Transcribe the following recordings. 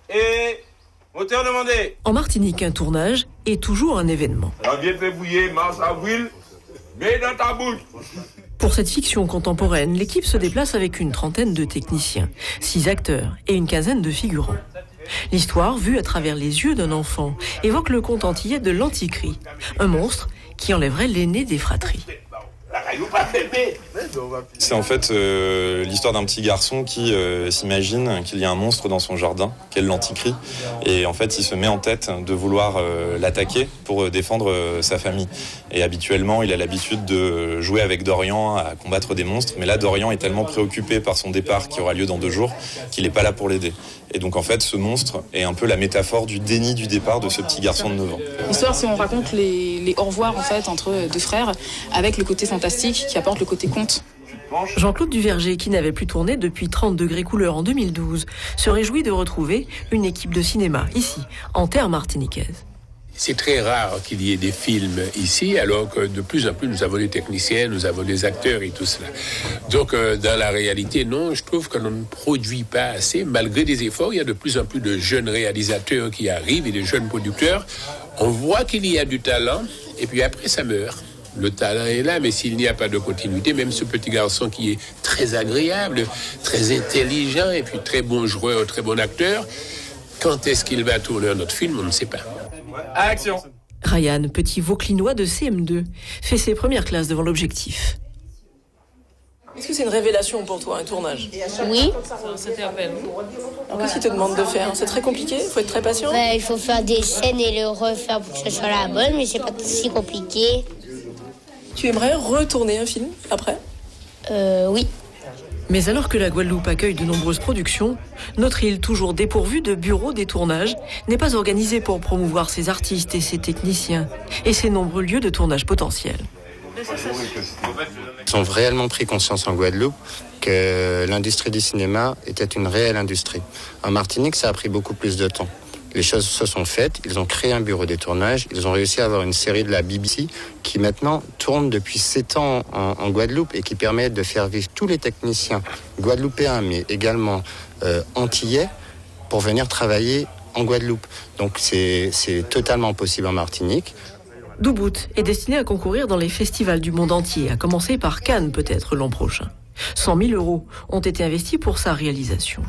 Et moteur demandé. En Martinique, un tournage est toujours un événement. Janvier, février, mars, avril, mets dans ta bouche. Pour cette fiction contemporaine, l'équipe se déplace avec une trentaine de techniciens, 6 acteurs et une quinzaine de figurants. L'histoire, vue à travers les yeux d'un enfant, évoque le conte antillais de l'Antichrist, un monstre qui enlèverait l'aîné des fratries. C'est en fait l'histoire d'un petit garçon qui s'imagine qu'il y a un monstre dans son jardin, qu'est l'Antichrist, et en fait il se met en tête de vouloir l'attaquer pour défendre sa famille. Et habituellement il a l'habitude de jouer avec Dorian à combattre des monstres, mais là Dorian est tellement préoccupé par son départ qui aura lieu dans 2 jours qu'il n'est pas là pour l'aider. Et donc en fait ce monstre est un peu la métaphore du déni du départ de ce petit garçon de 9 ans. L'histoire, c'est on raconte les au revoir en fait entre 2 frères avec le côté fantastique qui apporte le côté conte. Jean-Claude Duverger, qui n'avait plus tourné depuis 30 degrés couleur en 2012, se réjouit de retrouver une équipe de cinéma ici, en terre martiniquaise. C'est très rare qu'il y ait des films ici, alors que de plus en plus nous avons des techniciens, nous avons des acteurs et tout cela. Donc dans la réalité, non, je trouve que l'on ne produit pas assez. Malgré des efforts, il y a de plus en plus de jeunes réalisateurs qui arrivent et de jeunes producteurs. On voit qu'il y a du talent et puis après ça meurt. Le talent est là, mais s'il n'y a pas de continuité, même ce petit garçon qui est très agréable, très intelligent et puis très bon joueur, très bon acteur, quand est-ce qu'il va tourner un autre film, on ne sait pas. Action. Ryan, petit vauclinois de CM2, fait ses premières classes devant l'objectif. Est-ce que c'est une révélation pour toi, un tournage? Oui. C'était à peine. Qu'est-ce qu'il te demande de faire? C'est très compliqué? Il faut être très patient? Il faut faire des scènes et le refaire pour que ce soit la bonne, mais c'est pas si compliqué. Tu aimerais retourner un film après? Oui. Mais alors que la Guadeloupe accueille de nombreuses productions, notre île, toujours dépourvue de bureaux des tournages, n'est pas organisée pour promouvoir ses artistes et ses techniciens et ses nombreux lieux de tournage potentiels. Ils ont réellement pris conscience en Guadeloupe que l'industrie du cinéma était une réelle industrie. En Martinique, ça a pris beaucoup plus de temps. Les choses se sont faites, ils ont créé un bureau des tournages, ils ont réussi à avoir une série de la BBC qui maintenant tourne depuis 7 ans en Guadeloupe et qui permet de faire vivre tous les techniciens guadeloupéens mais également antillais pour venir travailler en Guadeloupe. Donc c'est totalement possible en Martinique. Doubout est destiné à concourir dans les festivals du monde entier, à commencer par Cannes peut-être l'an prochain. 100 000 € ont été investis pour sa réalisation.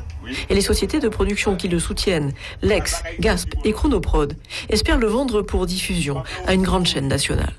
Et les sociétés de production qui le soutiennent, Lex, Gasp et Chronoprod, espèrent le vendre pour diffusion à une grande chaîne nationale.